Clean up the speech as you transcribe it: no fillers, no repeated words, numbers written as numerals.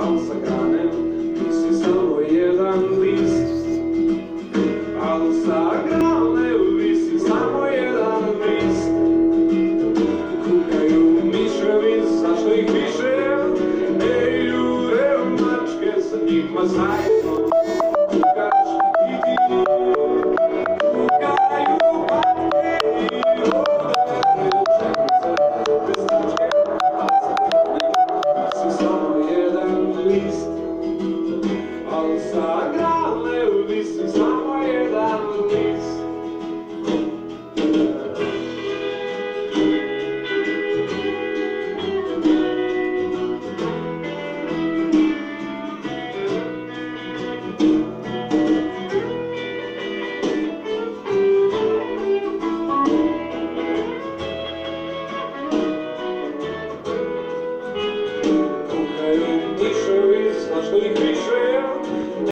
al sa grane visi samo jedan list. Al sa grane visi samo jedan list. Kukaju miševi, zašto ih više ne jure mačke, sa njima znaju